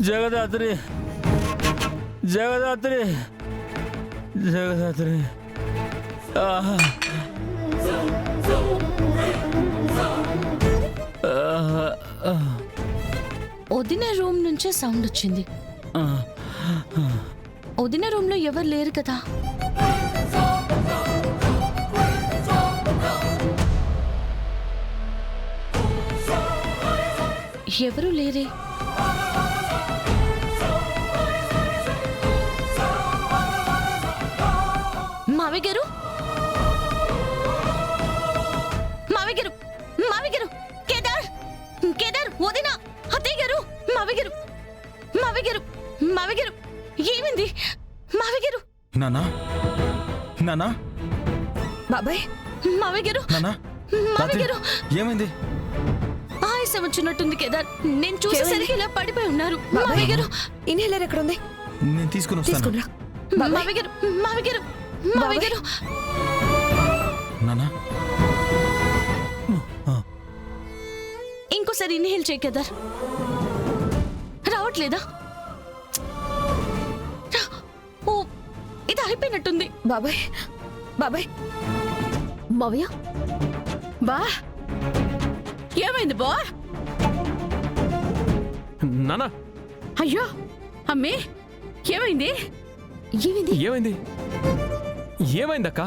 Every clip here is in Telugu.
జగదాత్రి జగదాత్రి జగదాత్రి వదిన రూమ్ నుంచే సౌండ్ వచ్చింది. వదిన రూమ్ లో ఎవరు లేరు కదా. ఎవరు లేరే. మావి గారు మావి గారు మావి గారు కేదార్ కేదార్ వదిన అత్తయ్య గారు మావి గారు మావి గారు మావి గారు ఏమైంది మావి గారు? నానా నానా బాబాయ్ మావి గారు నానా మావి గారు ఏమైంది? ఆయాసం వచ్చినట్టుంది కేదార్. నేను చూసేసరికి ఇలా పడిపోయి ఉన్నారు. మావి గారు ఇన్హేలర్ ఎక్కడ ఉంది? నేను తీసుకుని వస్తాను. మావి గారు మావి గారు మావి గారు నానా ఇంకోసారి ఇన్హేల్ చేయి కేదార్. రావట్లేదా? ఓ ఇది అయిపోయినట్టుంది. బాబాయ్ బాబాయ్ మావయ్య బా ఏమైంది బా? నానా అయ్యో అమ్మే ఏమైంది? ఏమైంది? ఏమైంది ఏమైందక్క?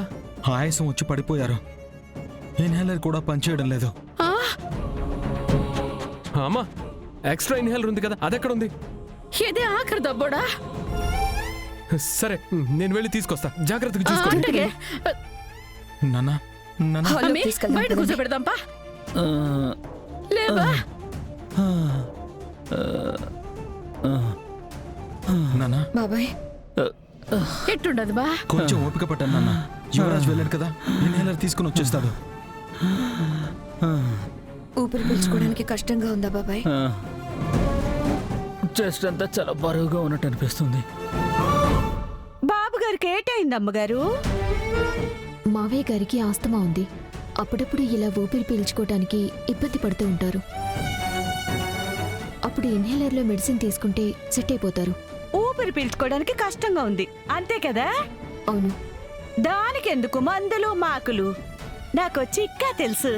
ఆయాసం వచ్చి పడిపోయారు. ఇన్హేలర్ కూడా పనిచేయడం లేదు. ఆ, అమ్మా ఎక్స్ట్రా ఇన్హేలర్ ఉంది కదా, అదెక్కడ ఉంది? ఇదే ఆఖరి దబ్బోడా? సరే నేను వెళ్ళి తీసుకొస్తా, జాగ్రత్తగా చూసుకోండి. అంతగే నానా నానా హాల్లో అమ్మే తీసుకెళ్దాం బయట పదండి. కూర్చోబెడదాంపా. లేవా? నానా బాబాయ్ ఎట్టుండదు బా? కొంచెం ఓపిక పట్టాను నాన్న. యువరాజ్ వెళ్ళాడు కదా, ఇన్హేలర్ తీసుకుని వచ్చేస్తాడు. ఊపిరి పీల్చుకోవడానికి కష్టంగా ఉందా బాబాయ్? చెస్ట్ అంతా చాలా బరువుగా ఉన్నట్టు అనిపిస్తుంది. బాబు గారికి ఏటైంది అమ్మగారు? మావయ్య గారికి ఆస్తమా ఉంది. అప్పుడప్పుడు ఇలా ఊపిరి పీల్చుకోవటానికి ఇబ్బంది పడుతూ ఉంటారు. అప్పుడు ఇన్హేలర్లో మెడిసిన్ తీసుకుంటే సెట్ అయిపోతారు. ఊపిరి పీల్చుకోవడానికి కష్టంగా ఉంది అంతే కదా? అవును. దానికెందుకు మందులు మాకులు? నాకు చిక్కా తెలుసు.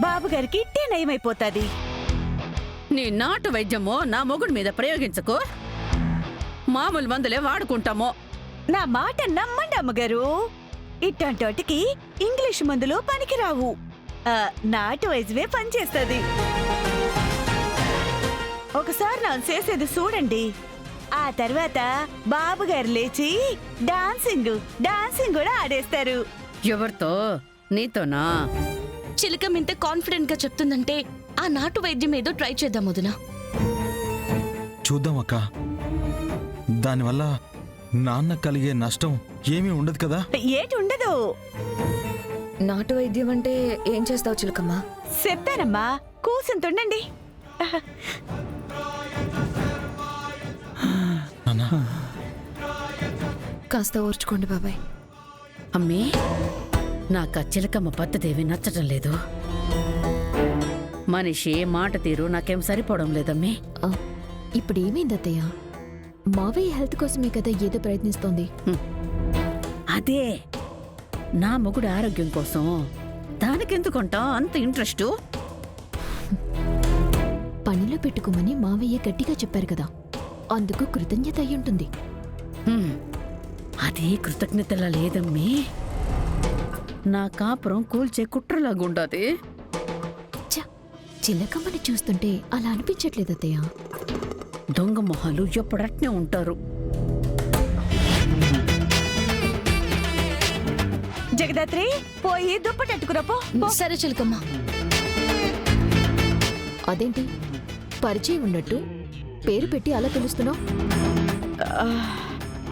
బాబు గారికి ఇట్టే నయమైపోతాది. నీ నాటు వైద్యమో నా మొగుడి మీద ప్రయోగించకు. మామూలు మందులే వాడుకుంటామో. నా మాట నమ్మండి అమ్మగారు. ఇట్టంటోటికి ఇంగ్లీష్ మందులు పనికిరావు. నాటు వైద్యమే పనిచేస్తుంది. ఒకసారి నా చేసేది చూడండి. ఆ తర్వాత బాబు గారు లేచి డాన్సింగ్ కూడా ఆడేస్తారు. ఎవరితో? నీతోనా? చిలకం ఇంత కాన్ఫిడెంట్ గా చెప్తుందంటే ఆ నాటు వైద్యం ఏదో ట్రై చేద్దాం వదినా. చూద్దాం అక్క. దానివల్ల నాన్న కలిగే నష్టం ఏమీ ఉండదు కదా. ఏటి ఉండదు. నాటు వైద్యం అంటే ఏం చేస్తావు చిలకమ్మా? చెప్తానమ్మా, కూసుంటుండండి. నానా కాస్త ఓర్చుకోండి బాబాయ్. అమ్మీ, నాకు ఆ చిలకమ్మ పద్ధతేవి నచ్చటం లేదు. మనిషి మాట తీరు నాకేం సరిపోవడం లేదమ్మీ. ఇప్పుడు ఏమైంది అత్తయ్య? మావయ్య హెల్త్ కోసమే కదా ఏదో ప్రయత్నిస్తోంది. అదే నా మొగుడు ఆరోగ్యం కోసం. దానికెందుకుంటా అంత ఇంట్రెస్టు? పనిలో పెట్టుకోమని మావయ్య గట్టిగా చెప్పారు కదా, అందుకు కృతజ్ఞత అయ్యుంటుంది. అది కృతజ్ఞతలా లేదమ్మీ. నా కాపురం కూల్చే కుట్రలాగుండాది. చిలకమ్మని చూస్తుంటే అలా అనిపించట్లేదు అత్తయ్య. దొంగ మొహాలు ఎప్పుడట్నే ఉంటారు. జగదాత్రి పోయి దుప్పటెట్టుకురా పో. సరే చిలకమ్మ. అదేంటి పరిచయం ఉన్నట్టు పేరు పెట్టి అలా పిలుస్తున్నావు?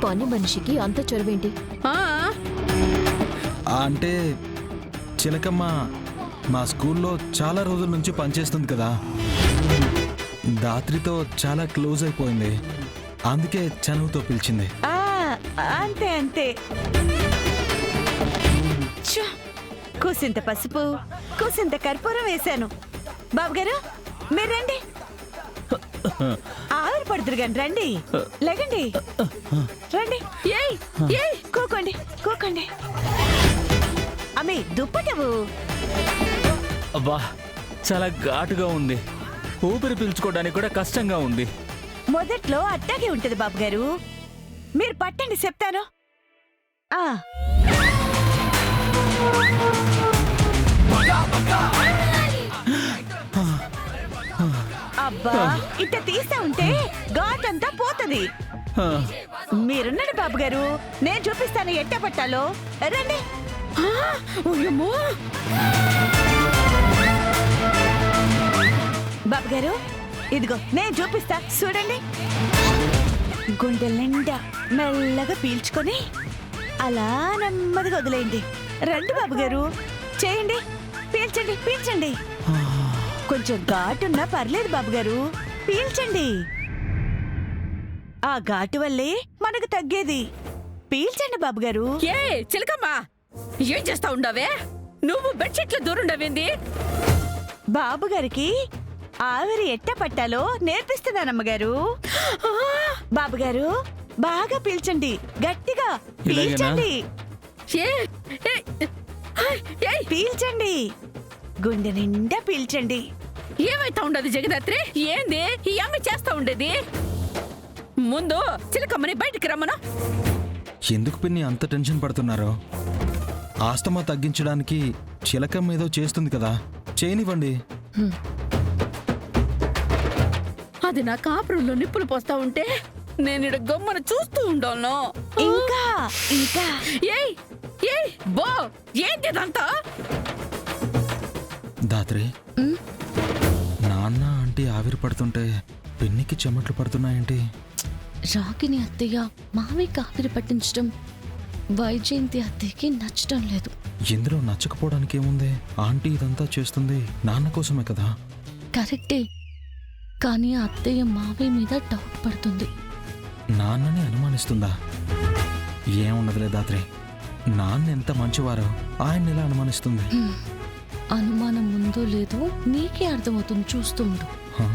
పని మనిషికి అంత చొరవేంటి? ఆ, అంటే చిలకమ్మ మా స్కూల్లో చాలా రోజుల నుంచి పనిచేస్తుంది కదా, దాత్రితో చాలా క్లోజ్ అయిపోయింది, అందుకే చనువుతో పిలిచింది. ఆ, అంతే అంతే. ఛ! కూసింత పసుపు కూసింత కర్పూరం వేశాను. బాబు గారు మీరు రండి. ఆవిరి పడుతురు కానీ రండి, లేకండి, రండి. ఏయ్ ఏయ్ కూకోండి కూకోండి. అమ్మి దుప్పటవు. అబ్బా చాలా ఘాటుగా ఉంది, ఊపిరి పీల్చుకోవడానికి కూడా కష్టంగా ఉంది. మొదట్లో అట్టాగే ఉంటది బాబు గారు, మీరు పట్టండి చెప్తాను. ఆ అబ్బా ఇట్ట తీస్తా ఉంటే ఘాటంతా పోతది. ఆ, మీరున్నాడు బాబు గారు, నేను చూపిస్తాను ఎట్ట పట్టాలో, రండి. ఓయమ్మో! బాబు గారు ఇదిగో నేను చూపిస్తా చూడండి. గుండె నిండా మెల్లగా పీల్చుకొని అలా నెమ్మదిగా వదిలేయండి. రండి బాబు గారు, చేయండి, పీల్చండి పీల్చండి. కొంచెం ఘాటున్నా పర్లేదు బాబు గారు, పీల్చండి. ఆ ఘాటు వల్లే మనకు తగ్గేది. పీల్చండి బాబు గారు. ఏ చిలకమ్మా, ఏం చేస్తా ఉండవే? నువ్వు బెడ్షీట్లు దూరుండవేంది? బాబు గారికి ఆవిరి ఎట్ట పట్టాలో నేర్పిస్తున్నానమ్మగారు. బాబు గారు బాగా పీల్చండి, గట్టిగా పీల్చండి, ఏ, ఏ, ఏ, పీల్చండి, గుండె నిండా పీల్చండి. ఏమైతా ఉండదు జగదాత్రి? ఏంది ఈ అమ్మ చేస్తా ఉండేది? ముందు చిలకమ్మని బయటికి రమ్మను. ఎందుకు పిన్ని అంత టెన్షన్ పడుతున్నారు? ఆస్తమా తగ్గించడానికి చిలకమ్మ ఏదో చేస్తుంది కదా, చేయనివ్వండి. అది నా కాపురంలో నిప్పులు పోస్తా ఉంటే నేను ఇడ గమ్మన చూస్తూ ఉండాను. ఇంకా ఇంకా ఏయ్ ఏయ్ బో, ఏంటి ఇదంతా? దాత్రి, నాన్న ఆంటీ ఆవిరి పడుతుంటే పిన్నికి చెమట్లు పడుతున్నాయేంటి? రాగిని అత్తయ్య మావయ్యకి ఆవిరి పట్టించడం వైజయంతి అత్తయ్యకి నచ్చడం లేదు. ఇందులో నచ్చకపోవడానికి ఏముంది? ఆంటీ ఇదంతా చేస్తుంది నాన్న కోసమే కదా. కరెక్టే, కానీ అత్తయ్య మావయ్య మీద డౌట్ పడుతుంది. నాన్నని అనుమానిస్తుందా? ఏమున్నదిలే దాత్రి, నాన్న ఎంత మంచివారో ఆయన ఎలా అనుమానిస్తుంది? అనుమానం ఉందో లేదో నీకే అర్థమవుతుంది, చూస్తూ ఉండు. హా?